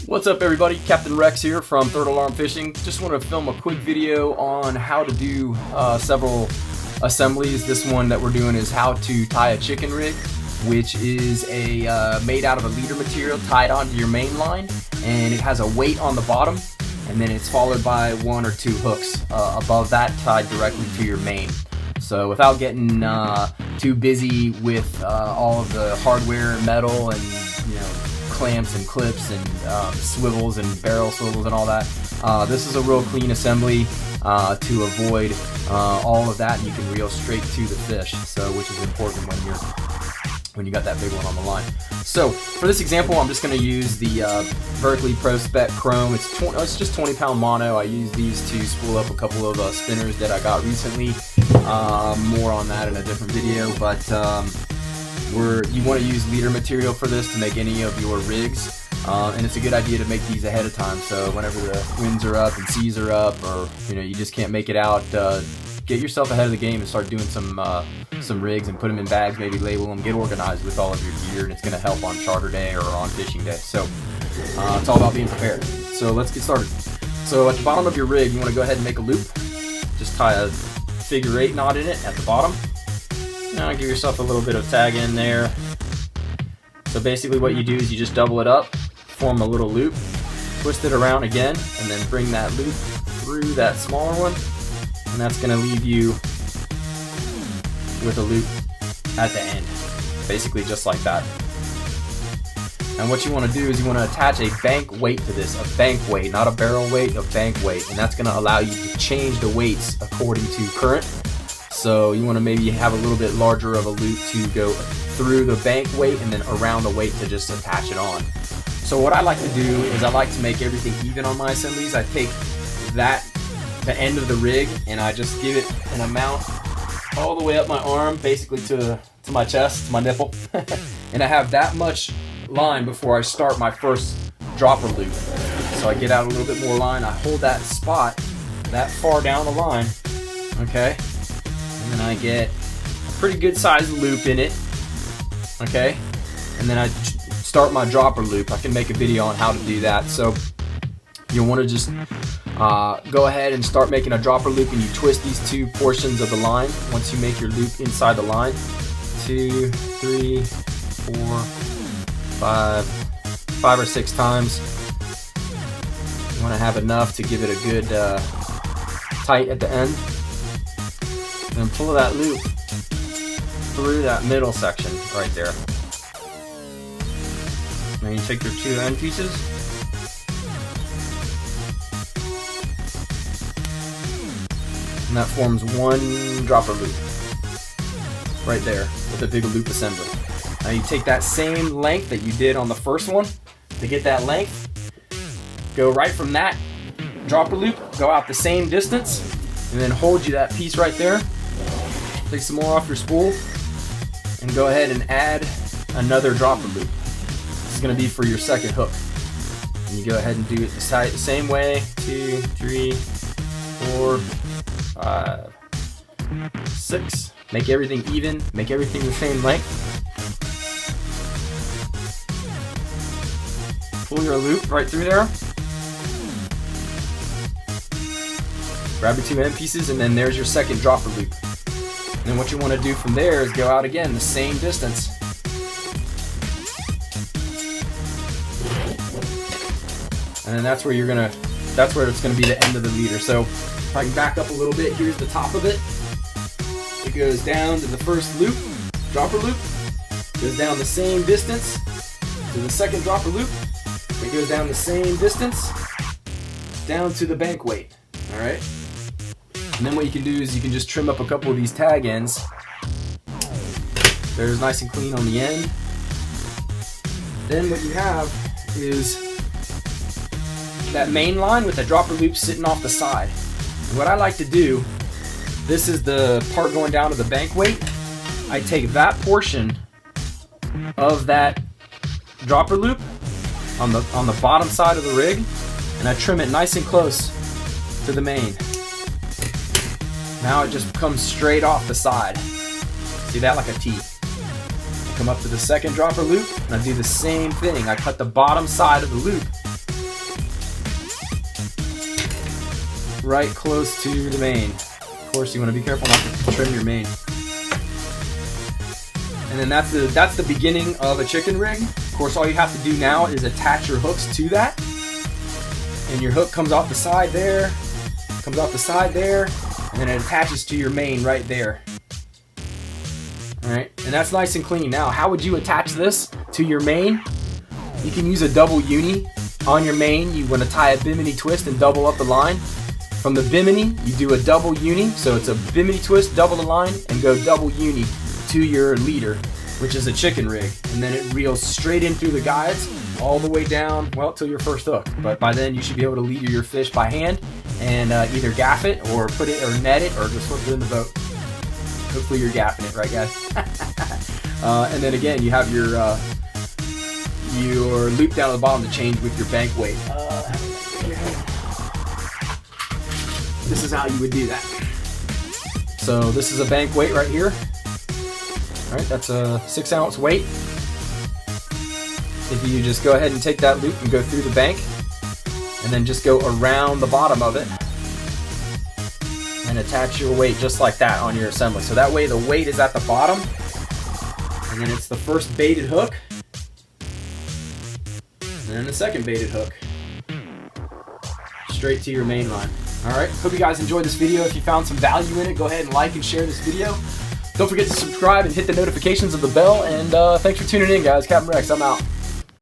What's up everybody, Capt.Rex here from Third Alarm Fishing. Just want to film a quick video on how to do several assemblies. This one that we're doing is how to tie a chicken rig, which is made out of a leader material tied onto your main line, and it has a weight on the bottom, and then it's followed by one or two hooks above that tied directly to your main. So without getting too busy with all of the hardware and metal and clamps and clips and swivels and barrel swivels and all that, this is a real clean assembly to avoid all of that, and you can reel straight to the fish, so which is important when you got that big one on the line. So for this example, I'm just going to use the Berkley Pro Spec Chrome. It's just 20-pound mono. I use these to spool up a couple of spinners that I got recently. More on that in a different video, but you want to use leader material for this to make any of your rigs, and it's a good idea to make these ahead of time, so whenever the winds are up and seas are up, or you just can't make it out, get yourself ahead of the game and start doing some rigs and put them in bags, maybe label them, get organized with all of your gear, and it's going to help on charter day or on fishing day. So it's all about being prepared. So let's get started. So at the bottom of your rig, you want to go ahead and make a loop. Just tie a figure 8 knot in it at the bottom. Now give yourself a little bit of tag in there. So basically what you do is you just double it up, form a little loop, twist it around again, and then bring that loop through that smaller one, and that's going to leave you with a loop at the end, basically just like that. And what you want to do is you want to attach a bank weight to this, a bank weight, not a barrel weight, a bank weight, and that's going to allow you to change the weights according to current. So you want to maybe have a little bit larger of a loop to go through the bank weight and then around the weight to just attach it on. So what I like to do is I like to make everything even on my assemblies. I take the end of the rig and I just give it an amount all the way up my arm, basically to my chest, to my nipple, and I have that much line before I start my first dropper loop. So I get out a little bit more line, I hold that spot that far down the line, okay? And then I get a pretty good sized loop in it, okay? And then I start my dropper loop. I can make a video on how to do that. So you want to just go ahead and start making a dropper loop, and you twist these two portions of the line once you make your loop inside the line. 2, 3, 4, 5 or 6 times. You want to have enough to give it a good tight at the end. And pull that loop through that middle section right there. Then you take your 2 end pieces, and that forms one dropper loop right there with a big loop assembly. Now you take that same length that you did on the first one to get that length, go right from that dropper loop, go out the same distance, and then hold you that piece right there. Take some more off your spool and go ahead and add another dropper loop. This is going to be for your second hook. And you go ahead and do it the same way. 2, 3, 4, 5, 6. Make everything even. Make everything the same length. Pull your loop right through there. Grab your 2 end pieces, and then there's your second dropper loop. And then what you want to do from there is go out again the same distance. And then that's where it's going to be the end of the leader. So if I can back up a little bit, here's the top of it. It goes down to the first loop, dropper loop. Goes down the same distance to the second dropper loop. It goes down the same distance down to the bank weight. All right. And then what you can do is you can just trim up a couple of these tag ends. They're nice and clean on the end. Then what you have is that main line with the dropper loop sitting off the side. And what I like to do, this is the part going down to the bank weight. I take that portion of that dropper loop on the bottom side of the rig, and I trim it nice and close to the main. Now it just comes straight off the side. See that, like a T. I come up to the second dropper loop, and I do the same thing. I cut the bottom side of the loop right close to the main. Of course, you want to be careful not to trim your main. And then that's the beginning of a chicken rig. Of course, all you have to do now is attach your hooks to that. And your hook comes off the side there, and then it attaches to your main right there. Alright, and that's nice and clean. Now, how would you attach this to your main? You can use a double uni on your main. You want to tie a bimini twist and double up the line. From the bimini, you do a double uni, so it's a bimini twist, double the line, and go double uni to your leader, which is a chicken rig, and then it reels straight in through the guides all the way down, well, till your first hook. But by then you should be able to leader your fish by hand and either gaff it or put it or net it or just flip it in the boat. Hopefully you're gaffing it, right, guys? And then again, you have your loop down at the bottom to change with your bank weight. This is how you would do that. So this is a bank weight right here. Alright, that's a 6-ounce weight. If you just go ahead and take that loop and go through the bank, and then just go around the bottom of it, and attach your weight just like that on your assembly. So that way the weight is at the bottom, and then it's the first baited hook, and then the second baited hook, straight to your main line. Alright, hope you guys enjoyed this video. If you found some value in it, go ahead and like and share this video. Don't forget to subscribe and hit the notifications of the bell, and thanks for tuning in, guys. Capt.Rex, I'm out.